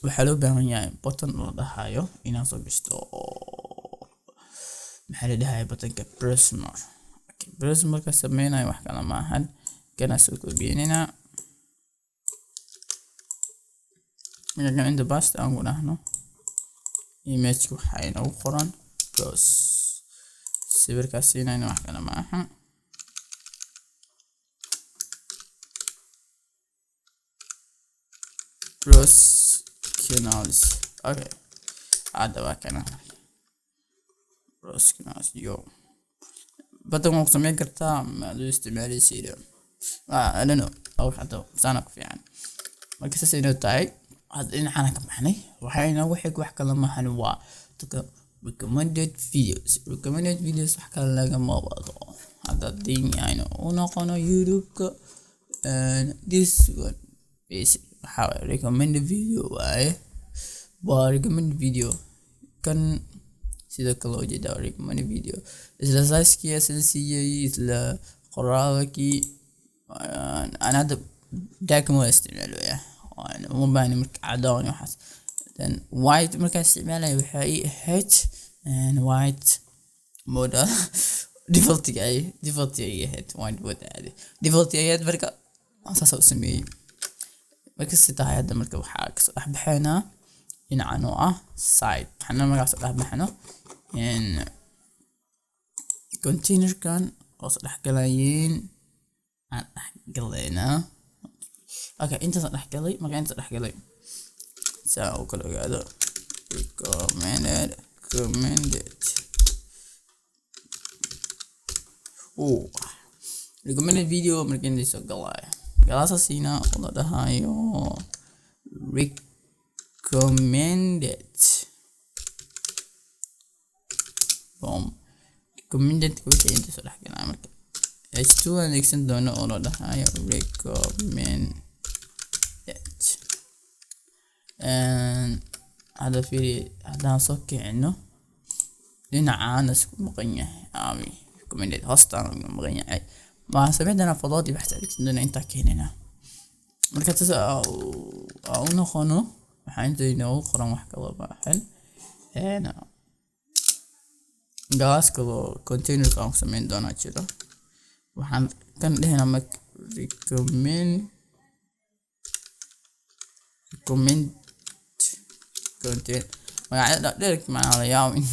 waxaa loo baahan yahay button la dhahayo inaad soo gashto oo maxaa la dhahayaa button-ka press more press marka sameynayo wax kale ma ahan kana soo koobiyeynaa marka inta basta aan ku dhahno image-ku waxaa inoogu qoran press sawirkaas siinayna wax kale ma aha cross canals okay hadda waa kana cross canals yo badan waxaad sameyn kartaa ma loo isticmaaleysiiyo I don't know aw hadda sana ku fiican marka saas inoo tahay hadda inaan ka baxnay waxayna wax kale ma ahan waa recommended videos wax kale lagama wado hadda din yani una qono YouTube this one is how I recommend video recommend video kan sida kale oo jeeda recommend video isla size-kiisa sida siiyay isla qoraalki ana hadda document isticmaalaya ana uma baahni marka cadaan waxaas then white marka isticmaalay waxay ahayd white model default ay ahayd white model default ay ahayd marka asaas u sameeyay marka sidaa hadda marka waxaa ka soo dhaxbaxaynaa dhinacan oo ah side waxaana magac soo dhaxbaxno container-kan oo soo dhaxgalayeen aan dhaxgalaynaa okay inta soo dhaxgalay marka inta soo dhaxgalay saa oo kala ogaado recommended recommended video marka inta soo galay galaasa siina oo la dhahayo recommended recommended wixii inta soo dhaxgalay marka h2 adeegsan doono oo la dhahayo recommended هذا في هذا صوكي عنه لنا عانس مغنية آمي كوميدي هاستا مغنية أي ما سمعت أنا فضاتي بحث عليك سندنا إنت كيننا مركز أو نخونو حين تينو قرام وحكا الله باحن هنا جاس كلو كونتينر كام سمين دونا كذا وحن كان هنا مك recommend content magaca direct macna la yaabin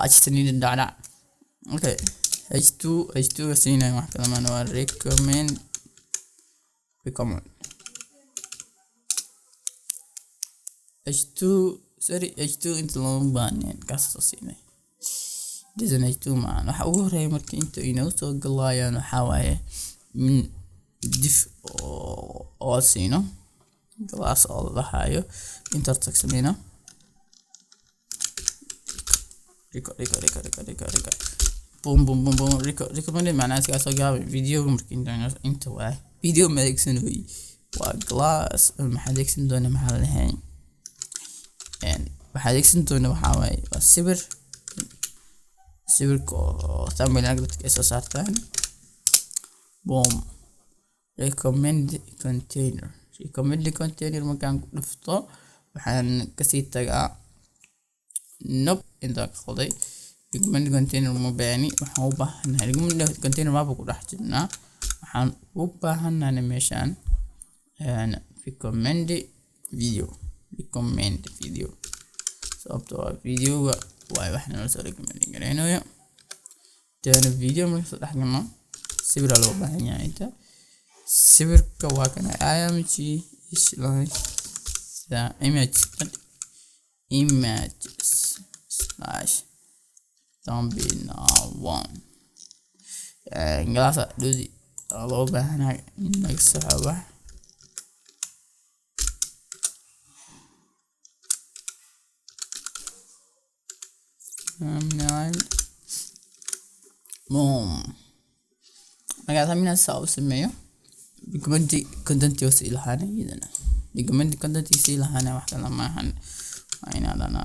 ajtani dada okay h2 ga siinay wax kale ma waa recommend h2 inta loo baahneen kaas soo siinay design h2 macna waxa ugu horeeyay markii inta inoo soo galayaan waxa waaye min diff oo siino glass oo la hayo intertext sameyna record boom recommend macna iska soo gaab video markii inta waa video ma adeegsanayo waa glass ma adeegsan doona maxaa lahayn waxa adeegsan doona waxa waaye waa sawirka thumbnail dadka soo saartaan boom recommended container markaan ku dhufto waxaan kasii tagaa inta qoday recommended container ma baani waxaan u baahanahay recommended container ma ku dhex jirnaa waxaan u baahanahay meeshaan recommended video sababtoo ah videoga waa waxna la soo recommend gareynayo tan video marka soo dhaxgalno sawir loo baahan yahay inta sawirka waa kana img is like the images slash thumbnail one glaasa doodi loo baahan yahay in laga saxo thumbnail boom marka samina saa sameeyo recommend content iyo si ilahana iyadana recommend content si ilahana wax kala ma ahan ayna dana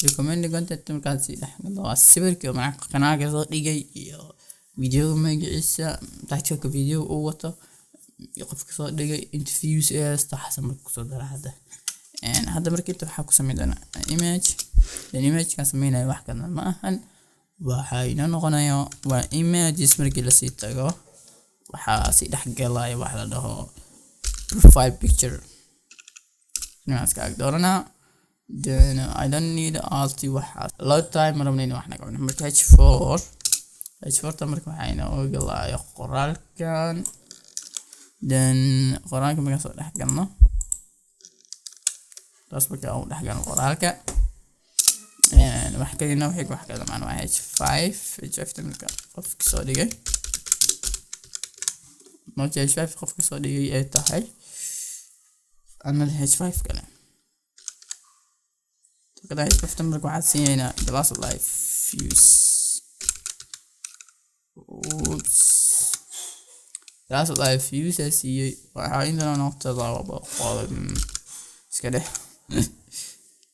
recommend content markaas dhaxgalo sawirka marka kanaaga soo dhigay iyo video magaciisa taxka video oo wato qofka soo dhigay interviews ee taxsan markuu soo daraada hadda markii waxa ku sameeyana image ka sameeyay wax kana ma ahan waxa ina noqonayo waa images markii la sii tago waxa si dhaxgalay wax la dhaho profile picture nimaska agdoorana then I don't need alt waxa load time marabnayna wax naga marka h4 tamarka waxayna ogalay qoraalkan then qoraalka marka soo dhaxgalno taas marka uu dhaxgalno qoraalka wax kalena wax kale macna h5 tamarka qofka soo dhigay marka h5 qofka soo dhigay ay tahay ana h5 kale كده شفت مرق واحد سينا glass life fuse glass life fuse سي عندنا نقطة ضربة قال كده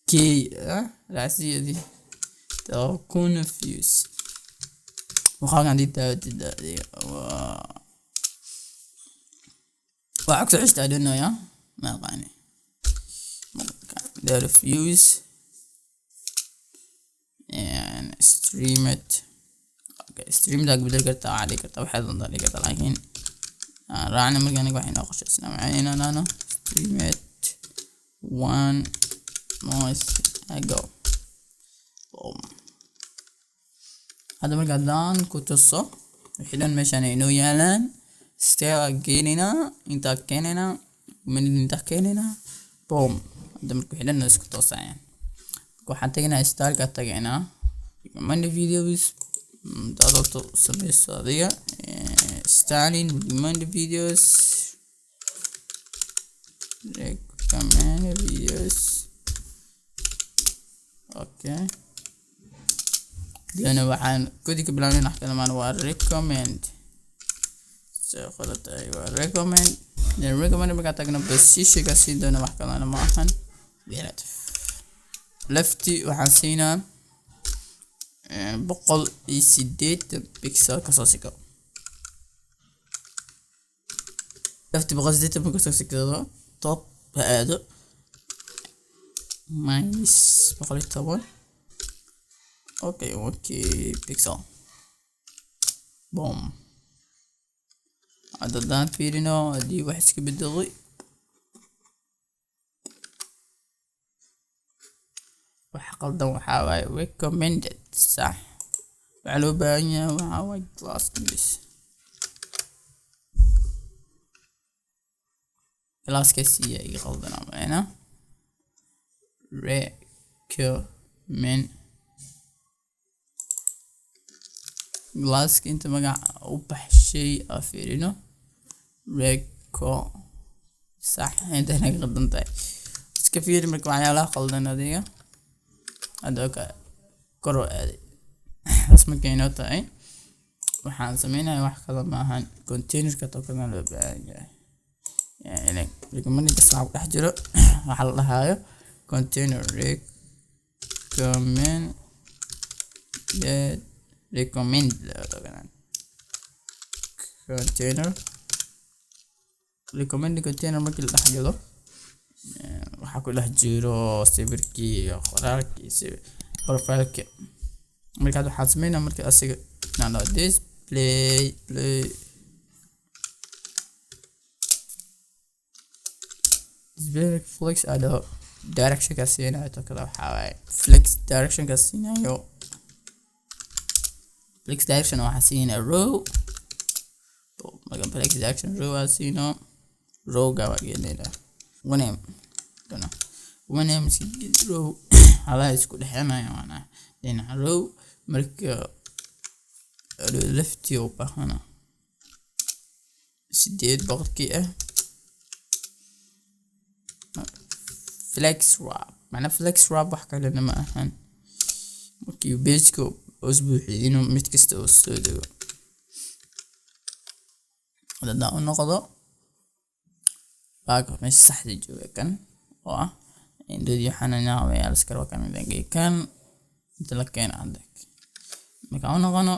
كي راسية دي تكون فيوز وخارج عندي دي وعكس عشت عدنا يا ما قاني ده fuse and stream it okay stream ده بدل كرتا عادي كرتا واحد ضل كرتا لكن راعنا مرجعني واحد ناقش اسمع معنا أنا stream it one noise ago هذا مرجعان كتوصو وحيلان مشان إنه يالان ستيل جيننا إنت كيننا من إنت كيننا بوم هذا مرجع حيلان ناس كتوصو يعني waxaan tagnaa star ka tagnaa recommend videos dadto sameeyso adiga starting recommend videos okay dana waxaan kodi ka bilaabnaa wax kale maan waa recommend soo qoratay waa recommend marka tagna position ka sii doona wax kale ma ahan relative lefty waxaan siinaa 108 pixel ka soo siko lefty 108 ka soo siko top aado minus 110 okay pixel boom hadaan fiirino hadii wax iska bedelay qaldan waxa way recommended صح على باanya waxa way class كسي اي qaldan ama recommend class inta magac u baxshay afirino صح inta naga qaldan tahay iska fiir marka waxyaalaha qaldan adiga هذاك كرو اسمه كينو تاي waxaan sameeynaa wax kala ma ahan container ka tookana loo baahan yahay yani recommend ka saab dhex jiro waxa la dhahayo container recommend la tookana container markii la dhex jiro waxa ku dhex jiro sawirkii iyo qoraalkii profile-ka marka waxaan sameeynaa marka asiga nano display flex ado direction ka siinayo to kala waxa way flex direction ka siinayo flex direction waxa siinayo row marka flex direction row asino row ga wageena wana مسجد row على isku dhaxanayo wana dhinaca row marka left iyo bahana 8% flex wrap macna flex wrap wax kalena ma ahan markii page-ka usbuuxi inuu mid kasta oo soo dego hadda uu noqdo baag meesha saxda jooga kan oo ah indhadii xanana way iskar waa kan kan inta la keeno hadda marka uu noqono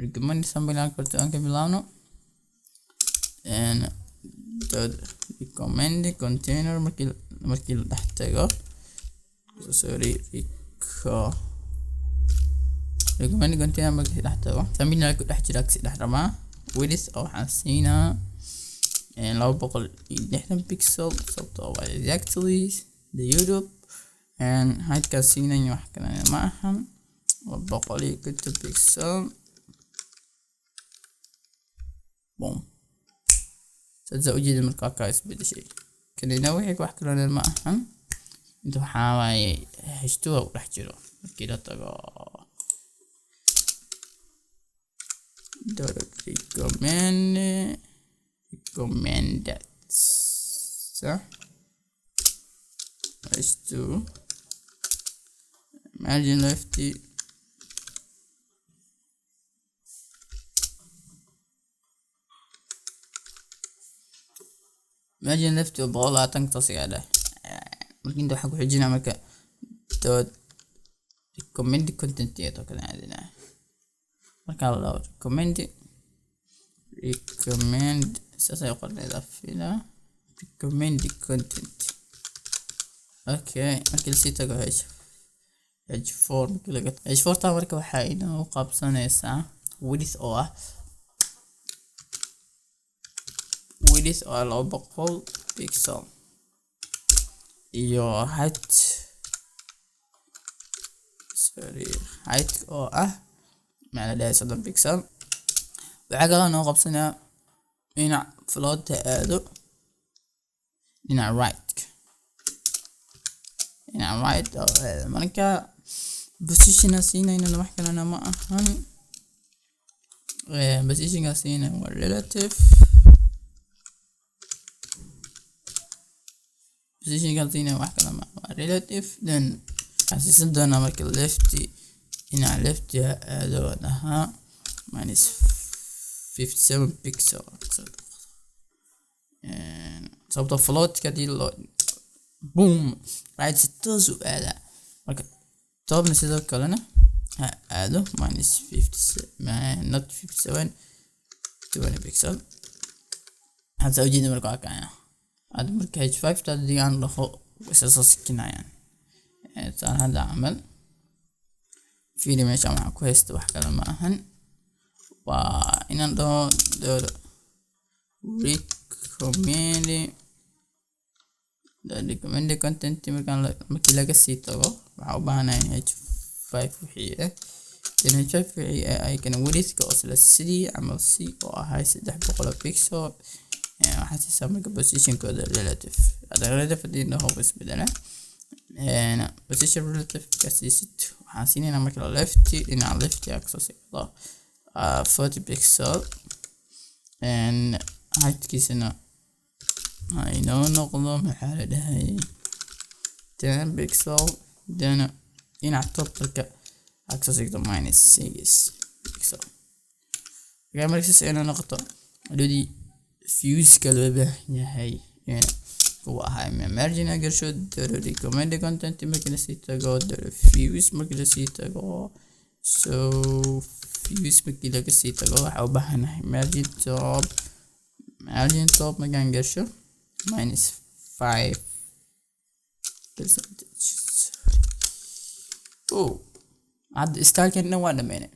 recommend sample karto aan ka bilaawno and the recommend container markii la dhex tago sorry recommend container markii la dhex tago sample ku dhex jira si dhex rama width oo waxaan siinaa 260 pixel sababtoo ah exactly the YouTube and height ka siinaya wax kale ma ahan 250 pixel boom saddex ujeedada markaa ka isbedeshay kanina wixii wax kale ma ahan inta waxaa waaye hashtuga u dhex jiro markii la tago recommended so h2 margin lefty margin lefty boqol tasiga leh markii inta waxa ku xijinaa marka dot recommend content iyo kale aadina marka la recommend sasa qornayda fila recommend content okay markii si tago h4 markii laga h4 ta marka waxa inoo qabsanaysaa width oo ah width oo 200 pixel iyo height oo ah macna 30 pixel waxa kale oo qabsanaa dhinac float aado dhinac right marka position siinayna wax kale ma ahan position siinayna waa relative position siinayna wax kale ma waa relative then asiisan doona marka lefty dhinac lefty aado daha minus 57 pixel sababtoo float ka dilo boom right toos u aada marka toobna sidoo kalena aado minus 57 not 57 20 pixel hadda ujeeda marka kaana ad marka h5 ta digan laho isasoo sikinayaan taan hada amal fiiri meesha waxaan ku haysto wax kale ma ahan waa inaan dhaho recommend content markii laga sii tago waxa u baahanahay h5 wixii h5 wixii ay kan width oo isla sidii ama si oo ahay 300 pixel waxa si sameeyo position kooda relative relative hadii hoob isbedela position relative kasiisid waxaan siinayna marka lefty dhinaca lefty axis 40 pixel and height kiisana I know noqdo maxaa la dhahay 10 pixel then dhinaca totalka axis minus 6 pixel markaas inuu noqdo hadii views kala baahan yahay kuwa ahay margin agasho recommend content markii la sii tago views markii la sii tago so views markii laga sii tago waxa u baahanahay margin top markaan gasho minus 5 percentage hadda staalkan waa dhameynay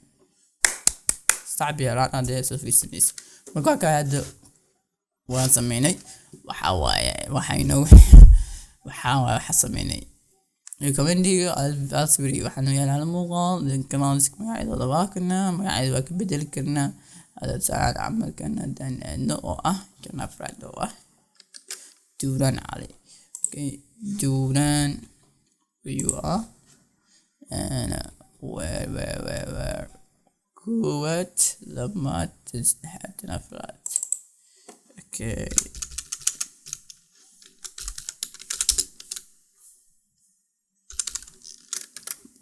صعب يا هذا في السنيس marka ka hadda waan sameynay waxa sameynay recommending alsbiri waxaan yeelaa muuqaal kanaan iska magaceeda dabaakana magaceeda waa ka bedeli karnaa hada saacad amalkana dan oo ah kana afraad oo ah duran ali okay duran you are and where قوة لما تستحق الأفراد اوكي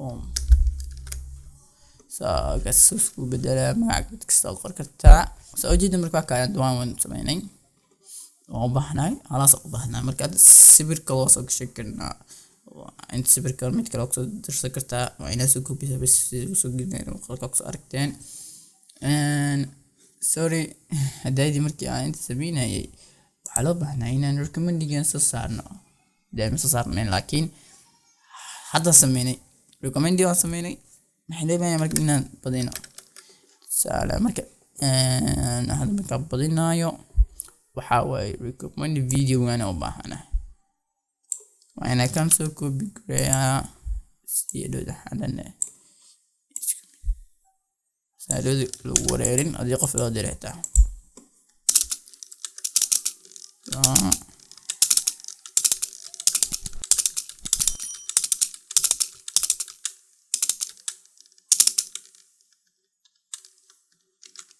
boom قص اسكو بدل معك بتكسر كرتا سأجد مركا كان دوام سمينين وضحنا خلاص وضحنا مركا سبر كلاصق شكلنا انت سبر كلمة كلاصق درس كرتا وعينا سوكو بس سوق جنين وخلقك أركتين ان سوري هدايدي مركي انت سبينا هي على بحنا هنا نركمن دي صارنا دائما صارنا لكن حتى سميني ريكومند دي سميني maxay leeyahay marka inaan badino saala marka hada marka badinayo waxa way recommend video ana u baahanahay waa inaan kan soo copy gareeyaa si dhow hadana saadoodu lagu wareerin adii qof loo direetaa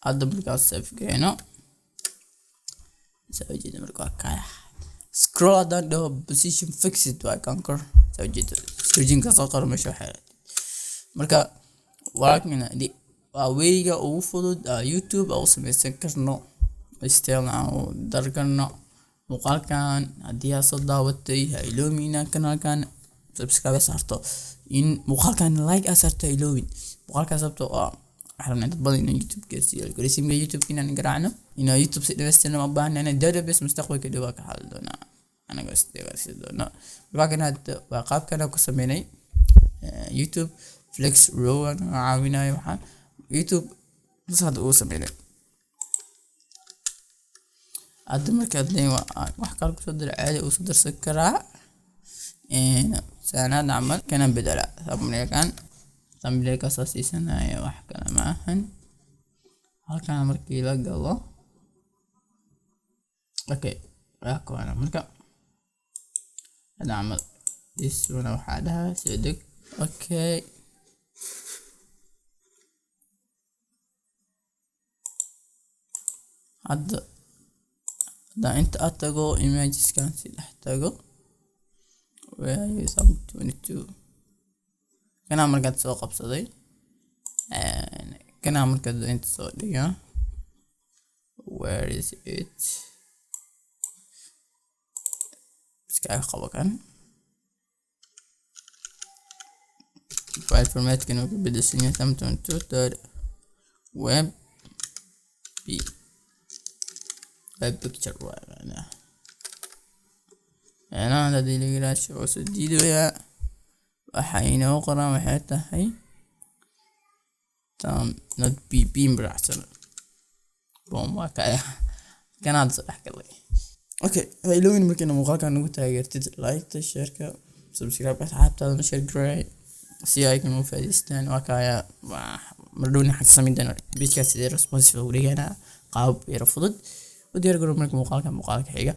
هذا بلقى سيف كينو سويت مركو كايا سكرول down the position fixed by conquer سويت سويتين كسر مش حالة مركا ولكن دي ويجا أو فضل يوتيوب أو سميسن كرنو استيلنا أو دركنا مقال كان هدية صدا وتي هيلومينا كان سبسكرايب صارتو إن مقال كان لايك أصرت هيلومين مقال كسبتو حرمنا تبغى إنه يوتيوب كسي الكرسي من يوتيوب كنا نقرأنا إنه يوتيوب سيد بس إنه مبان أنا دادا بس مستقبل كده وكحال دونا أنا قصت بس دونا لكن هذا وقاب كنا كسميني يوتيوب فليكس رو أنا عاوينا يوحنا يوتيوب بس هذا هو سميني هذا مركز لي وحكى لك صدر عادي وصدر سكرة سنة نعمل كنا بدلا ثمانية كان تملك أساسي سنة وحكى معهن هل كان مركي لقى الله أوكي أكو أنا مركا أنا عمل يسونا وحدها صدق أوكي هذا أنت أتقو images كان سيحتاجو وهي some 22 كان مركز سوق بصدي كان مركز انت سعودية where is it سكاي خبكان file format كانوا بدأ سنة ثمتون توتر web picture أنا هذا اللي قراش وسديدو يا waxayna u qoraan waxay tahay tam not pp mbraxsan boom waa kaya kanaad sax galay okay hayloin markii muuqaalkan ugu taageertid like share subscribe asxaabtaada share grade si ay kan u faa'iideystaan waa kaya mardowni xaq sameeyana page-ka sidee responsive u dhigana qaab yar fudud u diyaar garow markii muuqaalka xiga